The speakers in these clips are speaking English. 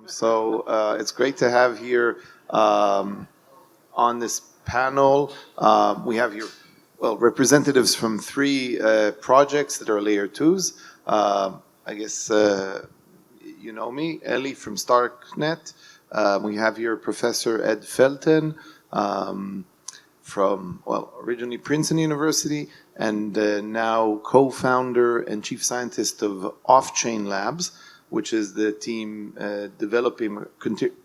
It's great to have here on this panel. We have here, representatives from three projects that are layer twos. I guess you know me, Eli from Starknet. We have here Professor Ed Felten from, originally Princeton University, and now co-founder and chief scientist of Offchain Labs, which is the team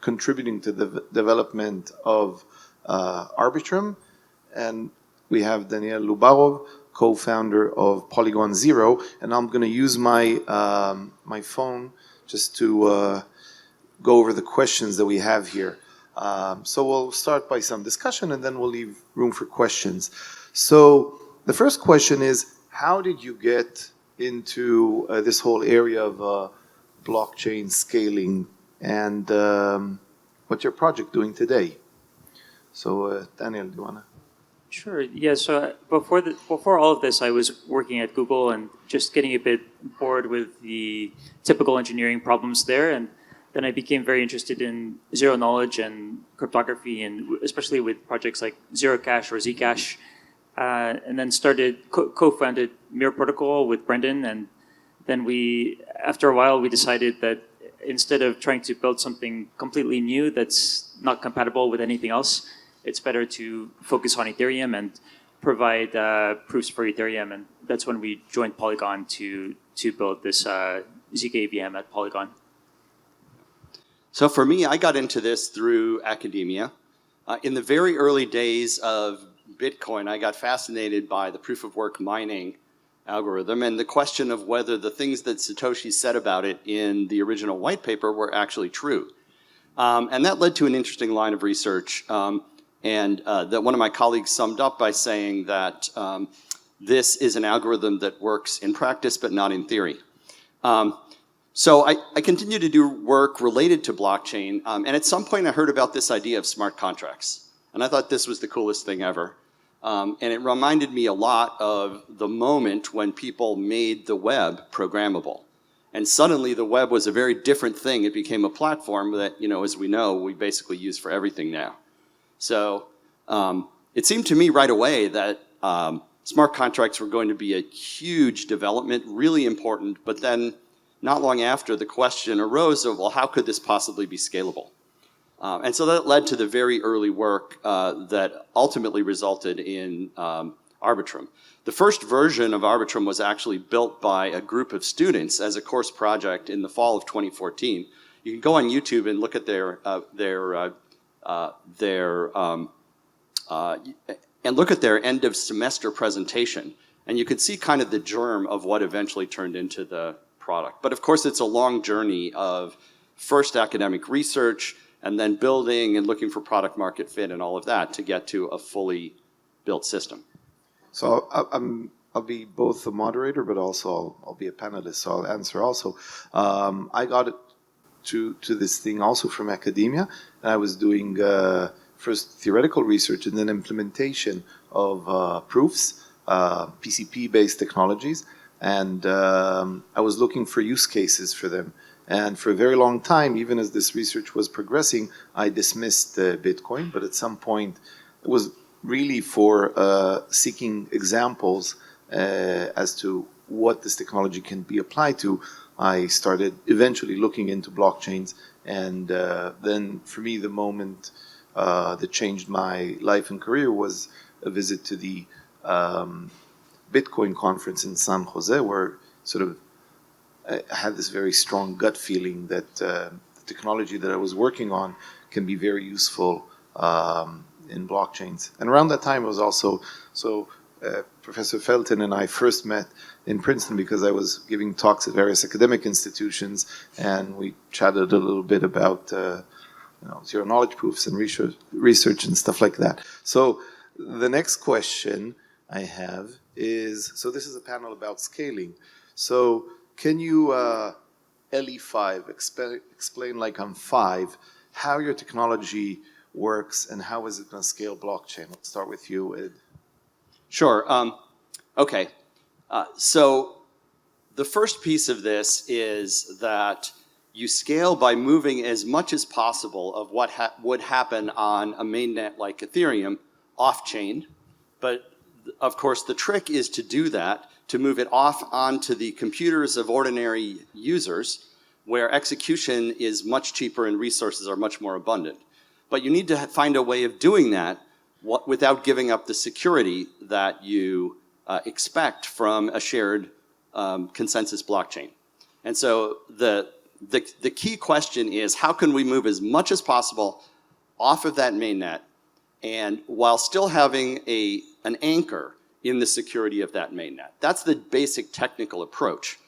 contributing to the development of Arbitrum. And we have Daniel Lubarov, co-founder of Polygon Zero. And I'm going to use my my phone just to go over the questions that we have here. So we'll start by some discussion, and then we'll leave room for questions. So the first question is, how did you get into this whole area of blockchain scaling, and what's your project doing today? So Daniel, do you want to? Sure. Yeah. So before all of this, I was working at Google and just getting a bit bored with the typical engineering problems there, and then I became very interested in zero knowledge and cryptography, and especially with projects like Zero Cash or Zcash, and then co-founded Mirror Protocol with Brendan, and then after a while, we decided that instead of trying to build something completely new that's not compatible with anything else, it's better to focus on Ethereum and provide proofs for Ethereum, and that's when we joined Polygon to build this zkVM at Polygon. So for me, I got into this through academia. In the very early days of Bitcoin, I got fascinated by the proof of work mining algorithm and the question of whether the things that Satoshi said about it in the original white paper were actually true. And that led to an interesting line of research, and that one of my colleagues summed up by saying that this is an algorithm that works in practice but not in theory. So I continued to do work related to blockchain, and at some point I heard about this idea of smart contracts. And I thought this was the coolest thing ever. And it reminded me a lot of the moment when people made the web programmable. And suddenly the web was a very different thing. It became a platform that, as we know, we basically use for everything now. So it seemed to me right away that smart contracts were going to be a huge development, really important, but then not long after, the question arose of, well, how could this possibly be scalable? And so that led to the very early work that ultimately resulted in Arbitrum. The first version of Arbitrum was actually built by a group of students as a course project in the fall of 2014. You can go on YouTube and look at their end of semester presentation, and you can see kind of the germ of what eventually turned into the product. But of course, it's a long journey of first academic research and then building and looking for product market fit and all of that to get to a fully built system. So I'll be both the moderator, but also I'll be a panelist, so I'll answer also. I got it to this thing also from academia, and I was doing first theoretical research and then implementation of proofs, PCP-based technologies. And I was looking for use cases for them. And for a very long time, even as this research was progressing, I dismissed Bitcoin. But at some point, it was really for seeking examples as to what this technology can be applied to. I started eventually looking into blockchains. And then for me, the moment that changed my life and career was a visit to the Bitcoin conference in San Jose, where sort of I had this very strong gut feeling that the technology that I was working on can be very useful in blockchains. And around that time, it was also, Professor Felten and I first met in Princeton because I was giving talks at various academic institutions, and we chatted a little bit about zero knowledge proofs and research and stuff like that. So the next question I have is, so this is a panel about scaling. So can you, LE5, explain like on 5, how your technology works and how is it going to scale blockchain? Let's start with you, Ed. Sure. Okay. So the first piece of this is that you scale by moving as much as possible of what would happen on a mainnet like Ethereum off-chain. But of course, the trick is to do that, to move it off onto the computers of ordinary users, where execution is much cheaper and resources are much more abundant. But you need to find a way of doing that without giving up the security that you expect from a shared consensus blockchain. And so the key question is, how can we move as much as possible off of that mainnet, and while still having an anchor in the security of that mainnet? That's the basic technical approach.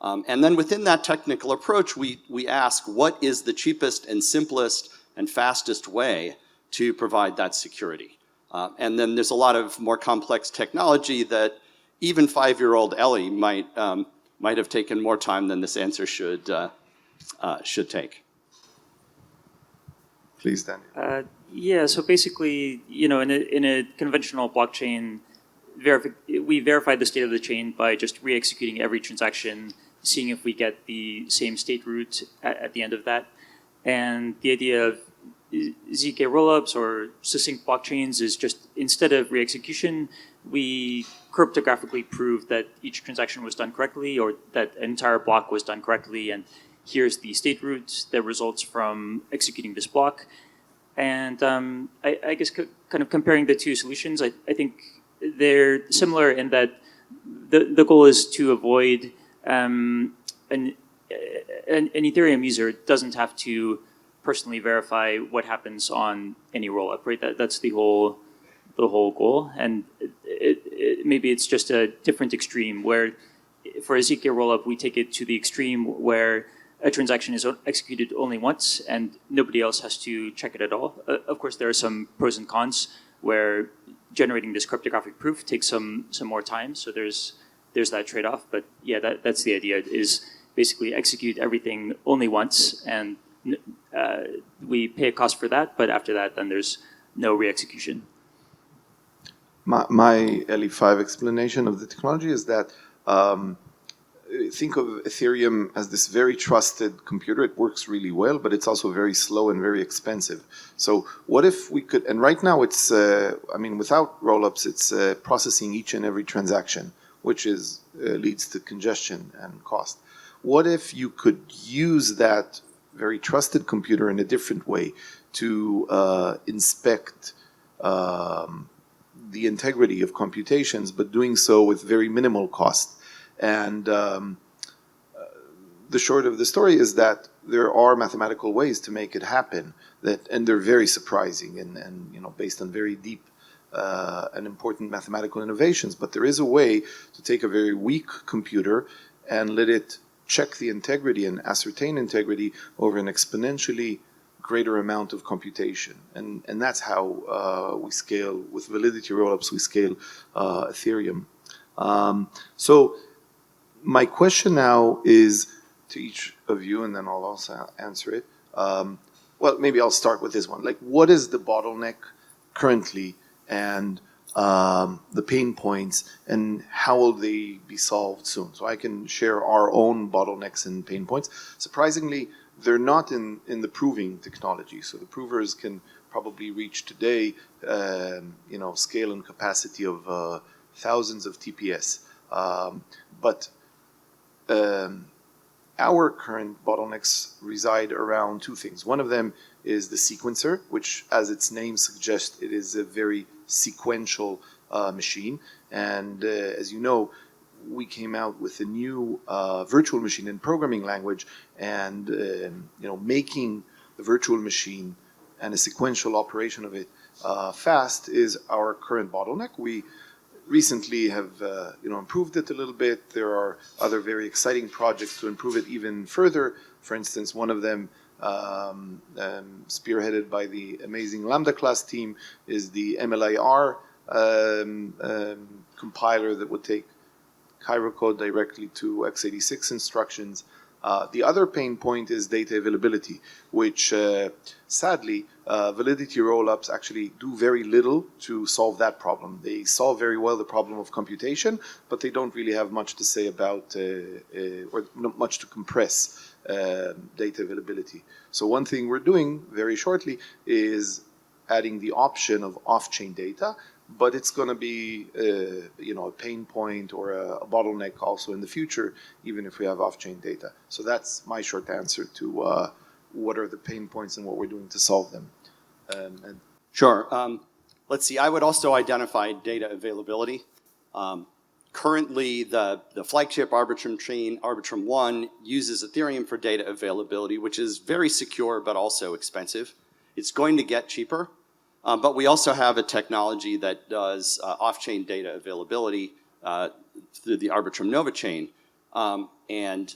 And then within that technical approach, we ask, what is the cheapest and simplest and fastest way to provide that security? And then there's a lot of more complex technology that even 5-year-old Ellie might have taken more time than this answer should take. Please, Daniel. Yeah, so basically, in a conventional blockchain, we verify the state of the chain by just re-executing every transaction, seeing if we get the same state root at the end of that. And the idea of ZK rollups or succinct blockchains is just, instead of re-execution, we cryptographically prove that each transaction was done correctly, or that an entire block was done correctly, and here's the state root that results from executing this block. And I guess kind of comparing the two solutions, I think they're similar in that the goal is to avoid an Ethereum user doesn't have to personally verify what happens on any rollup, right? That's the whole goal. And maybe it's just a different extreme where for a ZK rollup, we take it to the extreme where a transaction is executed only once and nobody else has to check it at all. Of course, there are some pros and cons where generating this cryptographic proof takes some more time. So there's that trade-off. But yeah, that's the idea, is basically execute everything only once, and we pay a cost for that. But after that, then there's no re-execution. My LE5 explanation of the technology is that think of Ethereum as this very trusted computer. It works really well, but it's also very slow and very expensive. So what if we could, and right now it's, without rollups, it's processing each and every transaction, which leads to congestion and cost. What if you could use that very trusted computer in a different way to inspect the integrity of computations, but doing so with very minimal cost? And the short of the story is that there are mathematical ways to make it happen, and they're very surprising and based on very deep and important mathematical innovations. But there is a way to take a very weak computer and let it check the integrity and ascertain integrity over an exponentially greater amount of computation. And that's how we scale with validity rollups. We scale Ethereum. So my question now is to each of you, and then I'll also answer it. Well, maybe I'll start with this one. Like, what is the bottleneck currently, and the pain points, and how will they be solved soon? So I can share our own bottlenecks and pain points. Surprisingly, they're not in the proving technology. So the provers can probably reach today, scale and capacity of thousands of TPS. But our current bottlenecks reside around two things. One of them is the sequencer, which, as its name suggests, it is a very sequential machine. And as you know, we came out with a new virtual machine in programming language, and making the virtual machine and a sequential operation of it fast is our current bottleneck. We recently have improved it a little bit. There are other very exciting projects to improve it even further. For instance, one of them, spearheaded by the amazing Lambda class team, is the MLIR compiler that would take Cairo code directly to x86 instructions. The other pain point is data availability, which sadly, validity rollups actually do very little to solve that problem. They solve very well the problem of computation, but they don't really have much to say about, or not much to compress data availability. So one thing we're doing very shortly is adding the option of off-chain data, but it's going to be a pain point or a bottleneck also in the future, even if we have off-chain data. So that's my short answer to what are the pain points and what we're doing to solve them. Sure. Let's see. I would also identify data availability. Currently, the flagship Arbitrum chain, Arbitrum 1, uses Ethereum for data availability, which is very secure but also expensive. It's going to get cheaper. But we also have a technology that does off-chain data availability through the Arbitrum Nova chain. And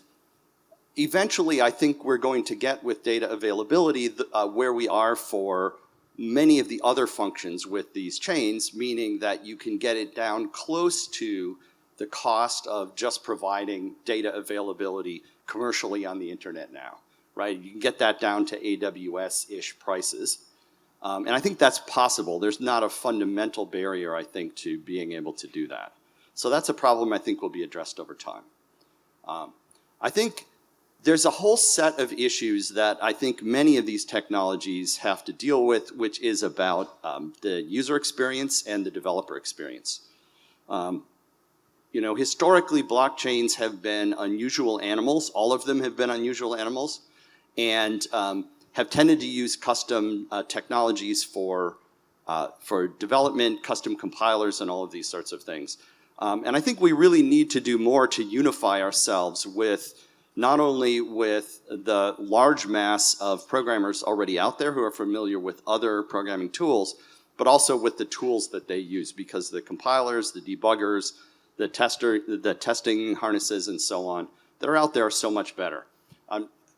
eventually, I think we're going to get with data availability where we are for many of the other functions with these chains, meaning that you can get it down close to the cost of just providing data availability commercially on the internet now, right? You can get that down to AWS-ish prices. And I think that's possible. There's not a fundamental barrier, I think, to being able to do that. So that's a problem I think will be addressed over time. I think there's a whole set of issues that I think many of these technologies have to deal with, which is about the user experience and the developer experience. Historically, blockchains have been unusual animals. All of them have been unusual animals, and have tended to use custom technologies for development, custom compilers, and all of these sorts of things. And I think we really need to do more to unify ourselves with not only with the large mass of programmers already out there who are familiar with other programming tools, but also with the tools that they use, because the compilers, the debuggers, the testing harnesses, and so on that are out there are so much better.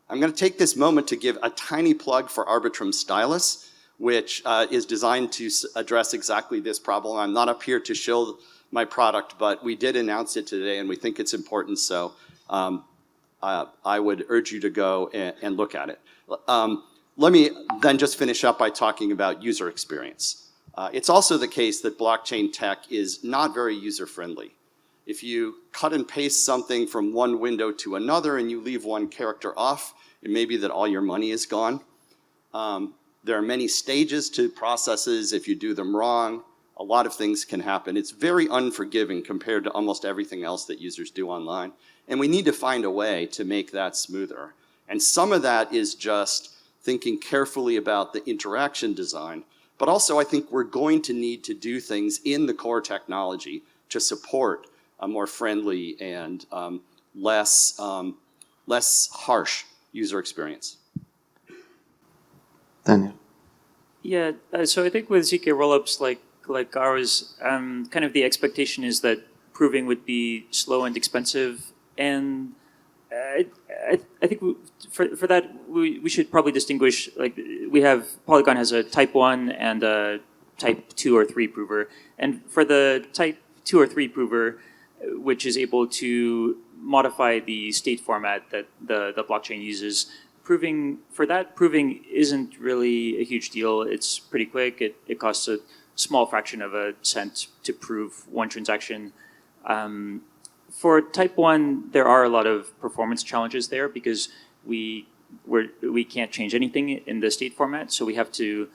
I'm going to take this moment to give a tiny plug for Arbitrum Stylus, which is designed to address exactly this problem. I'm not up here to show my product, but we did announce it today, and we think it's important, so I would urge you to go and look at it. Let me then just finish up by talking about user experience. It's also the case that blockchain tech is not very user-friendly. If you cut and paste something from one window to another and you leave one character off, it may be that all your money is gone. There are many stages to processes. If you do them wrong, a lot of things can happen. It's very unforgiving compared to almost everything else that users do online. And we need to find a way to make that smoother. And some of that is just thinking carefully about the interaction design. But also, I think we're going to need to do things in the core technology to support a more friendly and less harsh user experience. Daniel. Yeah, so I think with ZK rollups like ours, kind of the expectation is that proving would be slow and expensive, and I think for that we should probably distinguish, like, we have Polygon has a type 1 and a type 2 or 3 prover, and for the type 2 or 3 prover, which is able to modify the state format that the blockchain uses, proving isn't really a huge deal. It's pretty quick. It costs a small fraction of a cent to prove one transaction. For type 1, there are a lot of performance challenges there because we can't change anything in the state format, so we have to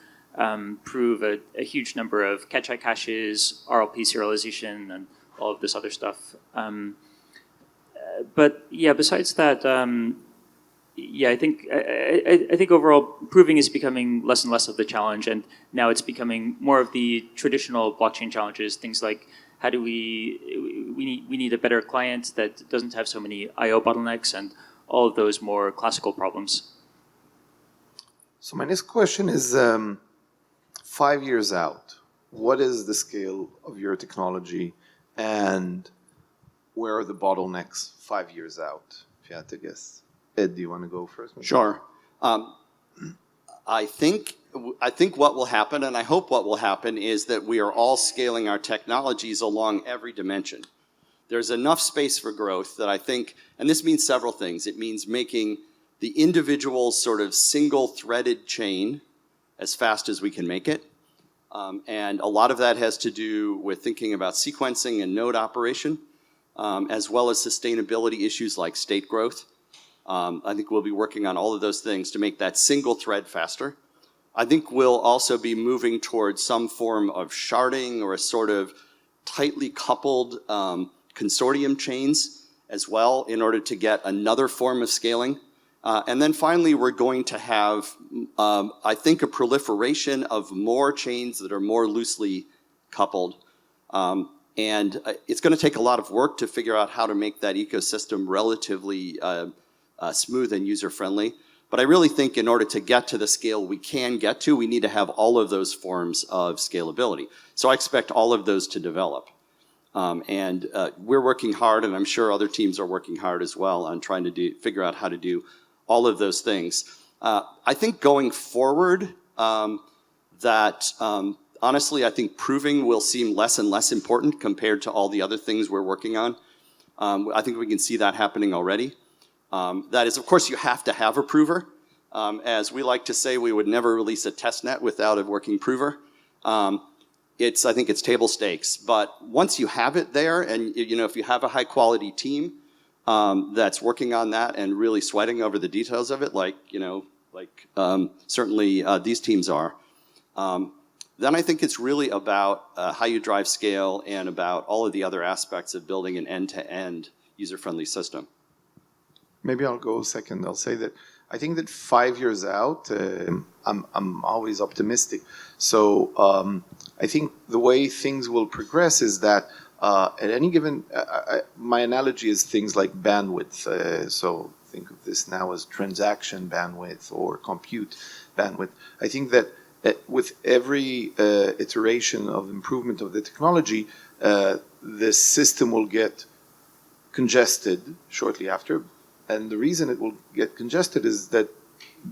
prove a huge number of catch-I caches, RLP serialization, and all of this other stuff. But yeah, besides that, yeah, I think overall proving is becoming less and less of the challenge, and now it's becoming more of the traditional blockchain challenges. Things like, how do we need a better client that doesn't have so many I/O bottlenecks, and all of those more classical problems. So my next question is, 5 years out, what is the scale of your technology, and where are the bottlenecks 5 years out, if you had to guess? Ed, do you want to go first? Maybe? Sure. I think what will happen, and I hope what will happen, is that we are all scaling our technologies along every dimension. there's enough space for growth that I think, and this means several things. It means making the individual sort of single-threaded chain as fast as we can make it. And a lot of that has to do with thinking about sequencing and node operation, as well as sustainability issues like state growth. I think we'll be working on all of those things to make that single thread faster. I think we'll also be moving towards some form of sharding or a sort of tightly coupled consortium chains as well in order to get another form of scaling. And then finally, we're going to have, I think, a proliferation of more chains that are more loosely coupled. And it's going to take a lot of work to figure out how to make that ecosystem relatively smooth and user-friendly. But I really think in order to get to the scale we can get to, we need to have all of those forms of scalability. So I expect all of those to develop. And we're working hard, and I'm sure other teams are working hard as well on trying to figure out how to do all of those things. I think going forward, honestly, I think proving will seem less and less important compared to all the other things we're working on. I think we can see that happening already. That is, of course, you have to have a prover. As we like to say, we would never release a testnet without a working prover. I think it's table stakes. But once you have it there, and if you have a high quality team that's working on that and really sweating over the details of it, certainly these teams are, then I think it's really about how you drive scale and about all of the other aspects of building an end-to-end user-friendly system. Maybe I'll go second. I'll say that I think that 5 years out, I'm always optimistic. So I think the way things will progress is that at any given, my analogy is things like bandwidth. So think of this now as transaction bandwidth or compute bandwidth. I think that with every iteration of improvement of the technology, the system will get congested shortly after. And the reason it will get congested is that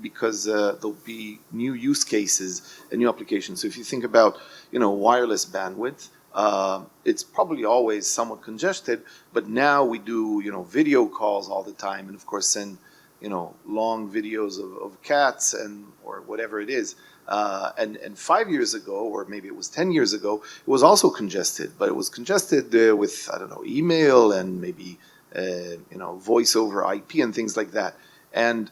because there'll be new use cases and new applications. So if you think about, wireless bandwidth, it's probably always somewhat congested, but now we do, video calls all the time, and of course send, long videos of cats or whatever it is. And 5 years ago, or maybe it was 10 years ago, it was also congested, but it was congested with, email and maybe voice over IP and things like that. And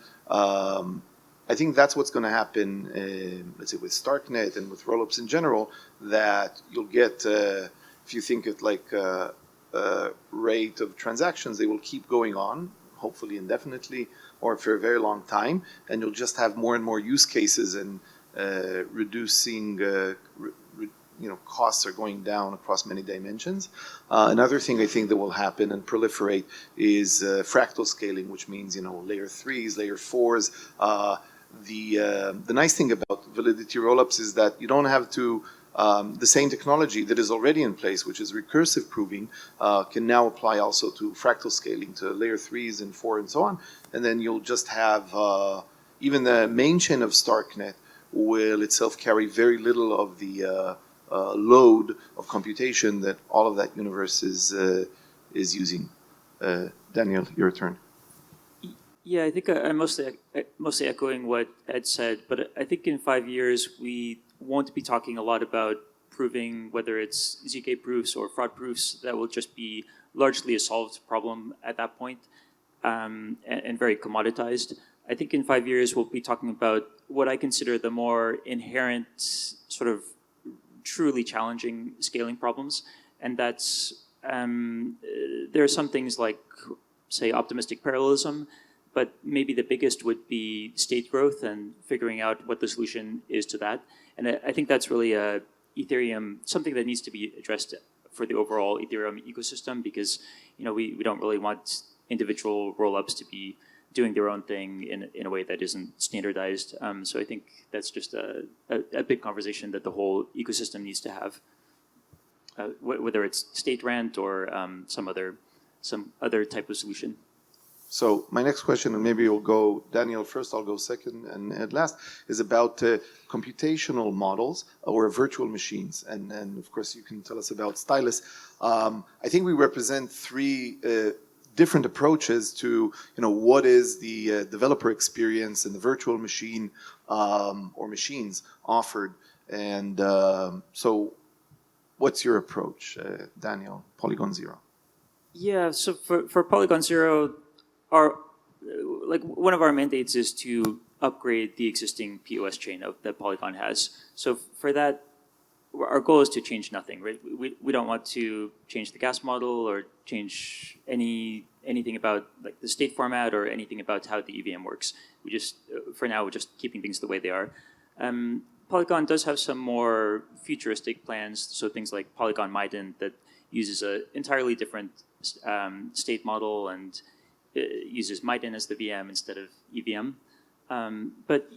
I think that's what's going to happen, let's say, with Starknet and with rollups in general, that you'll get, if you think of like a rate of transactions, they will keep going on, hopefully indefinitely, or for a very long time, and you'll just have more and more use cases and reducing costs are going down across many dimensions. Another thing I think that will happen and proliferate is fractal scaling, which means layer 3s, layer 4s. The nice thing about validity rollups is that you don't have to the same technology that is already in place, which is recursive proving, can now apply also to fractal scaling, to layer 3s and 4 and so on. And then you'll just have even the main chain of Starknet will itself carry very little of the load of computation that all of that universe is using. Daniel, your turn. Yeah, I think I'm mostly echoing what Ed said, but I think in 5 years we won't be talking a lot about proving whether it's ZK proofs or fraud proofs. That will just be largely a solved problem at that point, and very commoditized. I think in 5 years we'll be talking about what I consider the more inherent sort of truly challenging scaling problems, and that's there are some things like, say, optimistic parallelism, but maybe the biggest would be state growth and figuring out what the solution is to that. And I think that's really Ethereum, something that needs to be addressed for the overall Ethereum ecosystem, because we don't really want individual rollups to be doing their own thing in a way that isn't standardized. So I think that's just a big conversation that the whole ecosystem needs to have, whether it's state rent or some other type of solution. So my next question, and maybe you'll go, Daniel first, I'll go second and last, is about computational models or virtual machines. And of course, you can tell us about Stylus. I think we represent three different approaches to, what is the developer experience in the virtual machine or machines offered. And so what's your approach, Daniel, Polygon Zero? Yeah, so for Polygon Zero, one of our mandates is to upgrade the existing POS chain that Polygon has. So for that, our goal is to change nothing, right? We don't want to change the gas model or change anything about like the state format or anything about how the EVM works. We just, for now, we're just keeping things the way they are. Polygon does have some more futuristic plans, so things like Polygon Maiden that uses an entirely different state model and uses Maiden as the VM instead of EVM. But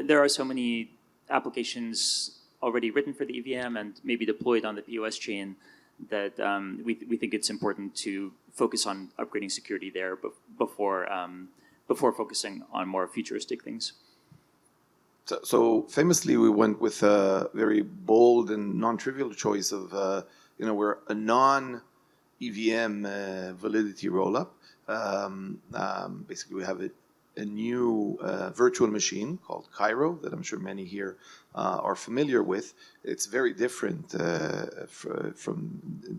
there are so many applications already written for the EVM and maybe deployed on the POS chain that we think it's important to focus on upgrading security there before focusing on more futuristic things. So famously, we went with a very bold and non-trivial choice of, we're a non-EVM validity rollup. Basically, we have a new virtual machine called Cairo that I'm sure many here are familiar with. It's very different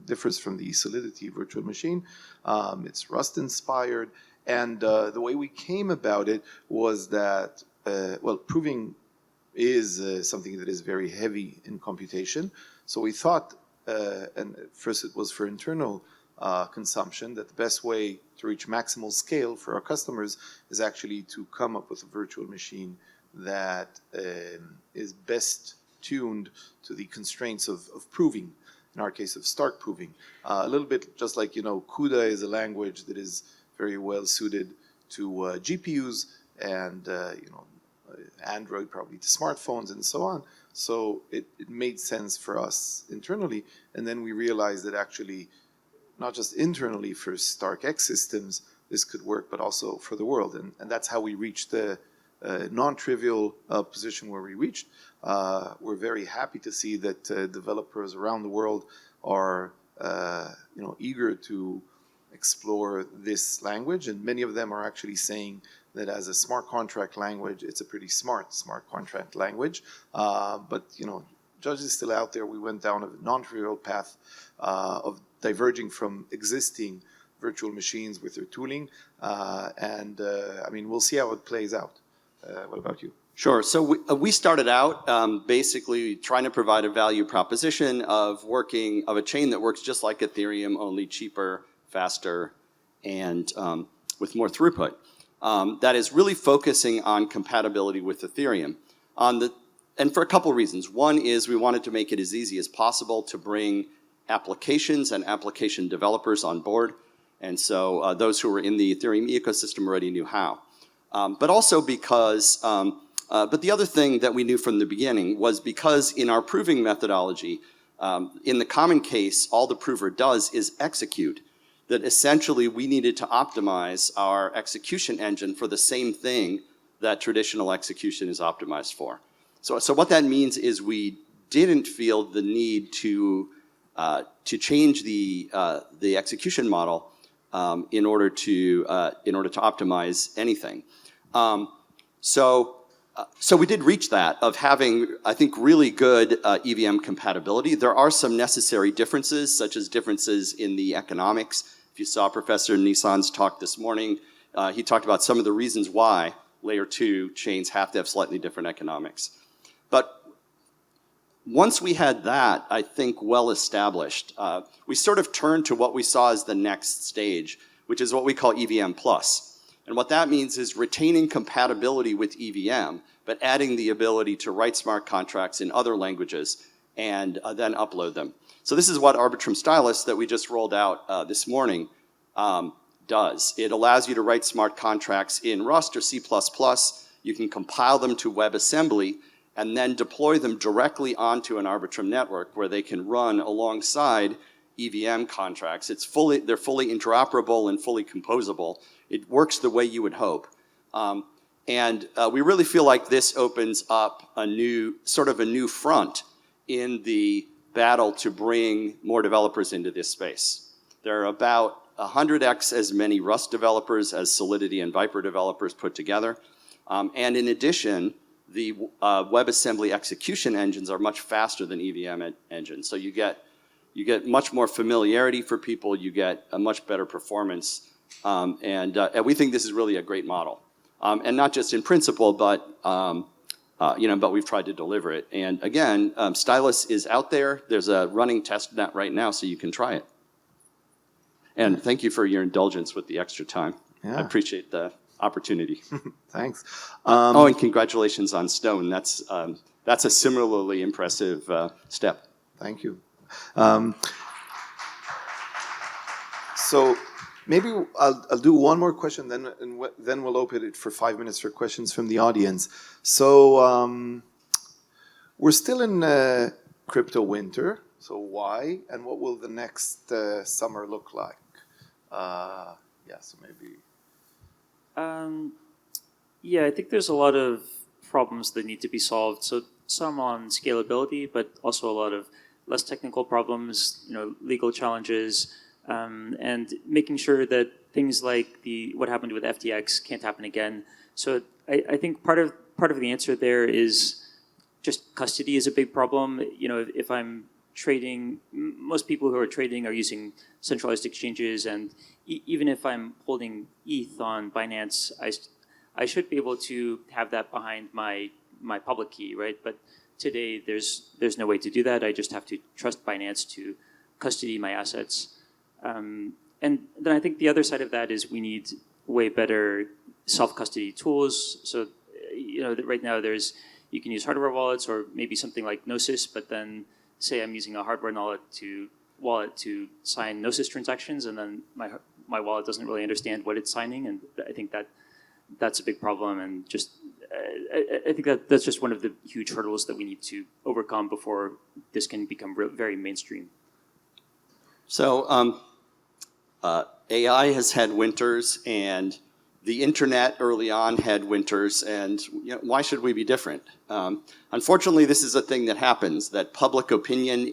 differs from the Solidity virtual machine. It's Rust inspired, and the way we came about it was that proving is something that is very heavy in computation. So we thought, and at first it was for internal consumption, that the best way to reach maximal scale for our customers is actually to come up with a virtual machine that is best tuned to the constraints of proving, in our case of Stark proving. A little bit just like, CUDA is a language that is very well suited to GPUs and, Android probably to smartphones and so on. So it made sense for us internally. And then we realized that actually, not just internally for StarkX systems, this could work, but also for the world. And that's how we reached the non-trivial position where we reached. We're very happy to see that developers around the world are eager to explore this language. And many of them are actually saying that as a smart contract language, it's a pretty smart contract language. But, Judge is still out there. We went down a non-trivial path of diverging from existing virtual machines with their tooling. We'll see how it plays out. What about you? Sure. So we started out basically trying to provide a value proposition of a chain that works just like Ethereum, only cheaper, faster, and with more throughput. That is really focusing on compatibility with Ethereum. And for a couple of reasons. One is we wanted to make it as easy as possible to bring applications and application developers on board. And so those who were in the Ethereum ecosystem already knew how. But also because, but the other thing that we knew from the beginning was because in our proving methodology, in the common case, all the prover does is execute. That essentially we needed to optimize our execution engine for the same thing that traditional execution is optimized for. So what that means is we didn't feel the need to change the execution model in order to optimize anything. So we did reach that of having, I think, really good EVM compatibility. There are some necessary differences, such as differences in the economics. If you saw Professor Nissan's talk this morning, he talked about some of the reasons why layer 2 chains have to have slightly different economics. But once we had that, I think, well established, we sort of turned to what we saw as the next stage, which is what we call EVM+. And what that means is retaining compatibility with EVM, but adding the ability to write smart contracts in other languages and then upload them. So this is what Arbitrum Stylus that we just rolled out this morning does. It allows you to write smart contracts in Rust or C++. You can compile them to WebAssembly and then deploy them directly onto an Arbitrum network where they can run alongside EVM contracts. They're fully interoperable and fully composable it works the way you would hope. And we really feel like this opens up a new front in the battle to bring more developers into this space. There are about 100x as many Rust developers as Solidity and Viper developers put together. And in addition, the WebAssembly execution engines are much faster than EVM engines. So you get much more familiarity for people, you get a much better performance, and we think this is really a great model. And not just in principle, but but we've tried to deliver it. And again, Stylus is out there. There's a running test net right now, so you can try it. And thank you for your indulgence with the extra time. Yeah. I appreciate the opportunity. Thanks. And congratulations on Stone. That's a similarly impressive step. Thank you. So maybe I'll do one more question, then we'll open it for 5 minutes for questions from the audience. So we're still in crypto winter. So why, and what will the next summer look like? So maybe. Yeah, I think there's a lot of problems that need to be solved. So some on scalability, but also a lot of less technical problems, legal challenges, and making sure that things like what happened with FTX can't happen again. So I think part of the answer there is just custody is a big problem. If I'm trading, most people who are trading are using centralized exchanges, and even if I'm holding ETH on Binance, I should be able to have that behind my public key, right? But today there's no way to do that. I just have to trust Binance to custody my assets. And then I think the other side of that is we need way better self-custody tools. So right now you can use hardware wallets or maybe something like Gnosis, but then say I'm using a hardware wallet to sign Gnosis transactions, and then my wallet doesn't really understand what it's signing, and I think that's a big problem, and just I think that's just one of the huge hurdles that we need to overcome before this can become very mainstream. So AI has had winters, and the internet early on had winters, and why should we be different? Unfortunately, this is a thing that happens, that public opinion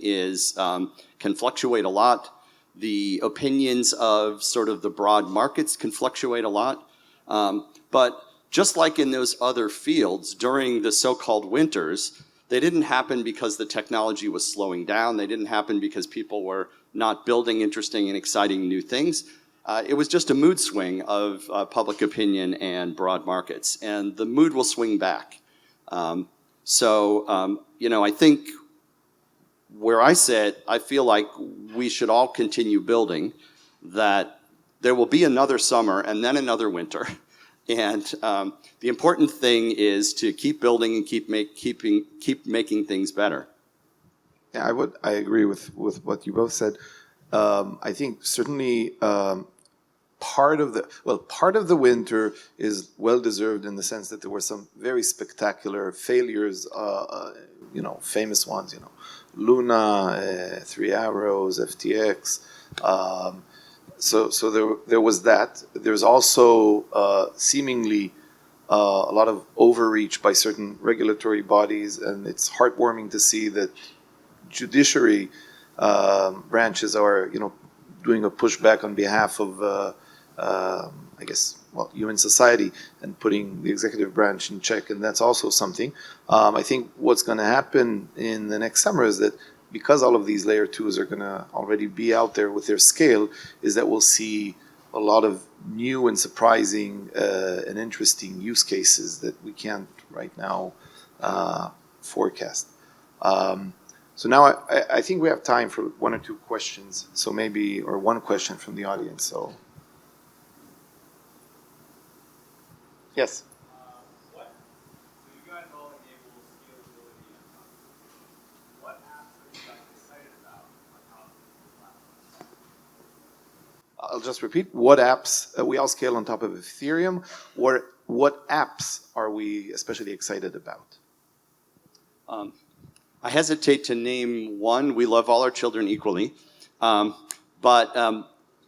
can fluctuate a lot. The opinions of sort of the broad markets can fluctuate a lot. But just like in those other fields, during the so-called winters, they didn't happen because the technology was slowing down. They didn't happen because people were not building interesting and exciting new things. It was just a mood swing of public opinion and broad markets, and the mood will swing back. I think where I sit, I feel like we should all continue building, that there will be another summer and then another winter. And the important thing is to keep building and keep making things better. Yeah, I agree with what you both said. I think certainly part of the winter is well deserved in the sense that there were some very spectacular failures, famous ones, Luna, Three Arrows, FTX. So there was that. There's also seemingly a lot of overreach by certain regulatory bodies, and it's heartwarming to see that judiciary branches are, doing a pushback on behalf of, human society and putting the executive branch in check, and that's also something. I think what's going to happen in the next summer is that because all of these layer 2s are going to already be out there with their scale, is that we'll see a lot of new and surprising and interesting use cases that we can't right now forecast. So now I think we have time for one or two questions. So maybe, or one question from the audience. So, yes. So you guys all enable scalability and autonomy. What apps are you guys excited about on top of the platform? I'll just repeat. What apps we all scale on top of Ethereum? What apps are we especially excited about? I hesitate to name one. We love all our children equally.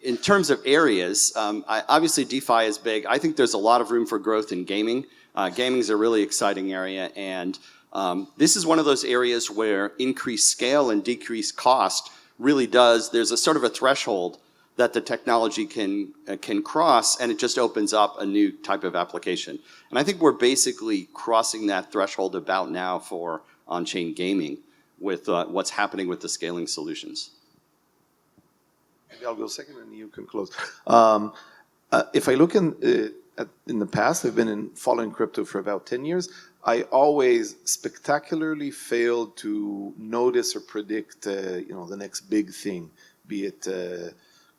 in terms of areas, obviously DeFi is big. I think there's a lot of room for growth in gaming. Gaming is a really exciting area, and this is one of those areas where increased scale and decreased cost really does. There's a sort of a threshold that the technology can cross, and it just opens up a new type of application. And I think we're basically crossing that threshold about now for on-chain gaming with what's happening with the scaling solutions. Maybe I'll go second and you can close. If I look in the past, I've been following crypto for about 10 years. I always spectacularly failed to notice or predict, the next big thing, be it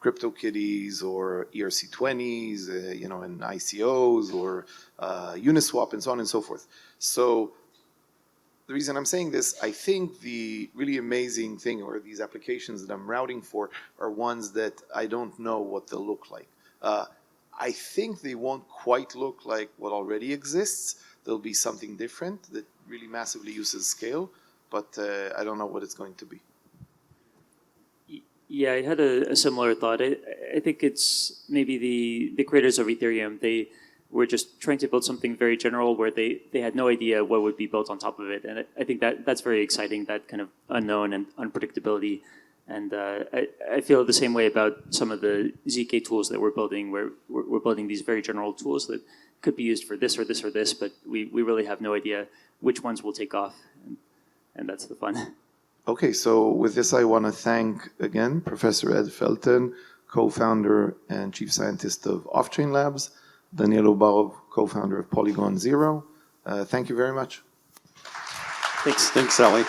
CryptoKitties or ERC20s, and ICOs or Uniswap and so on and so forth. So the reason I'm saying this, I think the really amazing thing, or these applications that I'm routing for, are ones that I don't know what they'll look like. I think they won't quite look like what already exists. There'll be something different that really massively uses scale, but I don't know what it's going to be. Yeah, I had a similar thought. I think it's maybe the creators of Ethereum, they were just trying to build something very general where they had no idea what would be built on top of it. And I think that's very exciting, that kind of unknown and unpredictability. And I feel the same way about some of the ZK tools that we're building, where we're building these very general tools that could be used for this or this or this, but we really have no idea which ones will take off. And that's the fun. Okay, so with this, I want to thank again Professor Ed Felten, co-founder and chief scientist of Offchain Labs, Daniel Lubarov, co-founder of Polygon Zero. Thank you very much. Thanks, Sally.